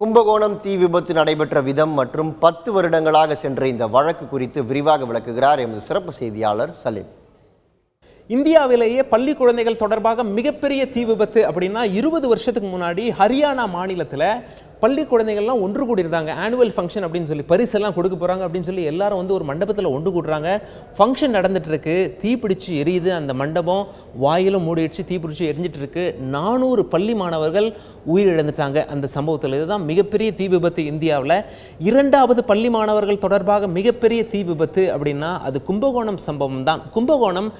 கும்பகோணம் தீ விபத்து நடைபெற்ற விதம் மற்றும் 10 வருடங்களாக சென்ற இந்த வழக்கு குறித்து விரிவாக விளக்குகிறார் எமது சிறப்பு செய்தியாளர் சலீம். இந்தியாவிலேயே பள்ளி குழந்தைகள் தொடர்பாக மிகப்பெரிய தீ விபத்து அப்படின்னா 20 வருஷத்துக்கு முன்னாடி ஹரியானா மாநிலத்தில் பள்ளி குழந்தைகள்லாம் ஒன்று கூடியிருந்தாங்க. ஆனுவல் ஃபங்க்ஷன் அப்படின்னு சொல்லி பரிசெல்லாம் கொடுக்க போகிறாங்க அப்படின்னு சொல்லி எல்லாரும் ஒரு மண்டபத்தில் ஒன்று கூடுறாங்க. ஃபங்க்ஷன் நடந்துட்டு இருக்கு, தீ பிடிச்சி எரியுது. அந்த மண்டபம் வாயிலும் மூடிடுச்சு, தீ பிடிச்சி எரிஞ்சிட்டு இருக்கு. 400 பள்ளி மாணவர்கள் உயிரிழந்துட்டாங்க அந்த சம்பவத்தில். இதுதான் மிகப்பெரிய தீ விபத்து இந்தியாவில். 2வது பள்ளி மாணவர்கள் தொடர்பாக மிகப்பெரிய தீ விபத்து அப்படின்னா அது கும்பகோணம் சம்பவம் தான். கும்பகோணம்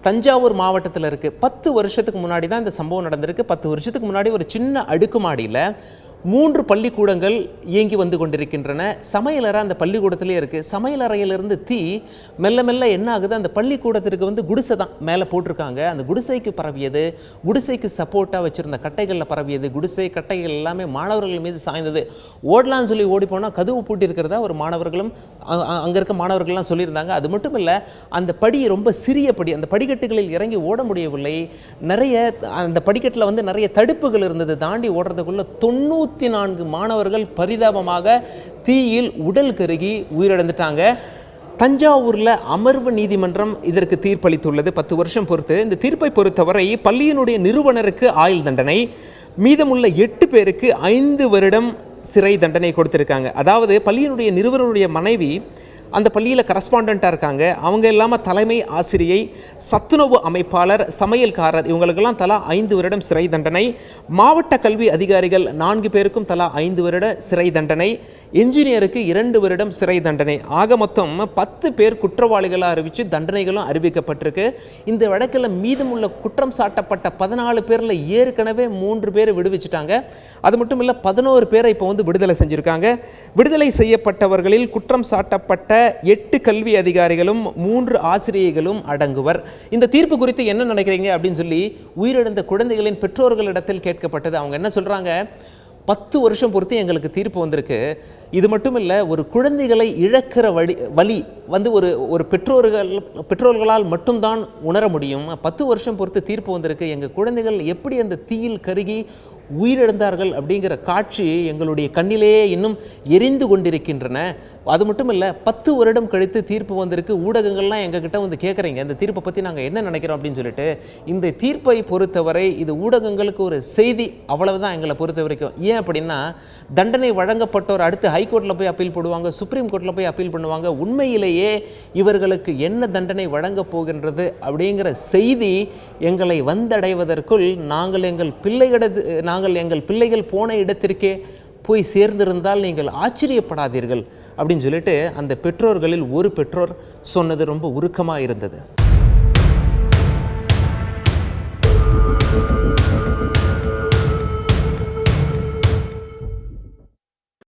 தஞ்சாவூர் மாவட்டத்தில் இருக்குது. 10 வருஷத்துக்கு முன்னாடி தான் இந்த சம்பவம் நடந்திருக்கு. 10 வருஷத்துக்கு முன்னாடி ஒரு சின்ன அடுக்குமாடியில் 3 பள்ளிக்கூடங்கள் இயங்கி வந்து கொண்டிருக்கின்றன. சமையலறை அந்த பள்ளிக்கூடத்திலே இருக்குது. சமையலறையிலிருந்து தீ மெல்ல மெல்ல என்ன ஆகுது, அந்த பள்ளிக்கூடத்திற்கு குடிசை தான் மேலே போட்டிருக்காங்க. அந்த குடிசைக்கு பரவியது, குடிசைக்கு சப்போர்ட்டாக வச்சுருந்த கட்டைகளில் பரவியது. குடிசை கட்டைகள் எல்லாமே மாணவர்கள் மீது சாய்ந்தது. ஓடலான்னு சொல்லி ஓடி போனால் கதவு பூட்டி இருக்கிறதா ஒரு மாணவர்களும் அங்கே இருக்க மாணவர்கள்லாம் சொல்லியிருந்தாங்க. அது மட்டும் இல்லை, அந்த படி ரொம்ப சிறிய படி, அந்த படிக்கட்டுகளில் இறங்கி ஓட முடியவில்லை. நிறைய அந்த படிக்கட்டில் நிறைய தடுப்புகள் இருந்தது. தாண்டி ஓடுறதுக்குள்ள 94 மாணவர்கள் பரிதாபமாக தீயில் உடல் கருகி உயிரிழந்துட்டாங்க. தஞ்சாவூரில் அமர்வு நீதிமன்றம் இதற்கு தீர்ப்பளித்துள்ளது 10 வருஷம் பொறுத்து. இந்த தீர்ப்பை பொறுத்தவரை பள்ளியினுடைய நிறுவனருக்கு ஆயுள் தண்டனை, மீதமுள்ள 8 பேருக்கு 5 வருடம் சிறை தண்டனை கொடுத்திருக்காங்க. அதாவது பள்ளியினுடைய நிறுவனருடைய மனைவி அந்த பள்ளியில் கரஸ்பாண்டண்ட்டாக இருக்காங்க. அவங்க இல்லாமல் தலைமை ஆசிரியை, சத்துணவு அமைப்பாளர், சமையல்காரர், இவங்களுக்கெல்லாம் தலா 5 வருடம் சிறை தண்டனை. மாவட்ட கல்வி அதிகாரிகள் 4 பேருக்கும் தலா 5 வருட சிறை தண்டனை. என்ஜினியருக்கு 2 வருடம் சிறை தண்டனை. ஆக மொத்தம் 10 பேர் குற்றவாளிகளாக அறிவித்து தண்டனைகளும் அறிவிக்கப்பட்டிருக்கு. இந்த வழக்கில் மீதமுள்ள குற்றம் சாட்டப்பட்ட 14 பேரில் ஏற்கனவே 3 பேர் விடுவிச்சிட்டாங்க. அது மட்டும் இல்லை, 11 பேரை இப்போ விடுதலை செஞ்சுருக்காங்க. விடுதலை செய்யப்பட்டவர்களில் குற்றம் சாட்டப்பட்ட 8 கல்வி அதிகாரிகளும் 3 ஆசிரியர்களும் அடங்குவர். இந்த தீர்ப்பு குறித்து என்ன நினைக்கிறீங்க அப்படின்னு சொல்லி உயிரிழந்த குழந்தைகளின் பெற்றோர்களிடத்தில் கேட்கப்பட்டது. அவங்க என்ன சொல்றாங்க, 10 வருஷம் பொறுத்து எங்களுக்கு தீர்ப்பு வந்திருக்கு. இது மட்டும் இல்லை, ஒரு குழந்தைகளை இழக்கிற வழி ஒரு பெற்றோர்களால் மட்டும்தான் உணர முடியும். 10 வருஷம் பொறுத்து தீர்ப்பு வந்திருக்கு. எங்கள் குழந்தைகள் எப்படி அந்த தீயில் கருகி உயிரிழந்தார்கள் அப்படிங்கிற காட்சி எங்களுடைய கண்ணிலேயே இன்னும் எரிந்து கொண்டிருக்கின்றன. அது மட்டும் இல்லை, 10 வருடம் கழித்து தீர்ப்பு வந்திருக்கு. ஊடகங்கள்லாம் எங்ககிட்ட கேட்குறீங்க இந்த தீர்ப்பை பற்றி நாங்கள் என்ன நினைக்கிறோம் அப்படின்னு சொல்லிட்டு. இந்த தீர்ப்பை பொறுத்தவரை இது ஊடகங்களுக்கு ஒரு செய்தி, அவ்வளவுதான் எங்களை பொறுத்த வரைக்கும். ஏன் அப்படின்னா, தண்டனை வழங்கப்பட்டோர் அடுத்து ஹைகோர்ட்டில் போய் அப்பீல் போடுவாங்க, சுப்ரீம் கோர்ட்டில் போய் அப்பீல் பண்ணுவாங்க. உண்மையிலேயே இவர்களுக்கு என்ன தண்டனை வழங்கப் போகின்றது அப்படிங்கிற செய்தி எங்களை வந்தடைவதற்குள் நாங்கள் எங்கள் பிள்ளைகள் போன இடத்திற்கே போய் சேர்ந்திருந்தால் நீங்கள் ஆச்சரியப்படாதீர்கள் அப்படின்னு சொல்லிட்டு அந்த பெற்றோர்களில் ஒரு பெற்றோர் சொன்னது ரொம்ப உருக்கமாக இருந்தது.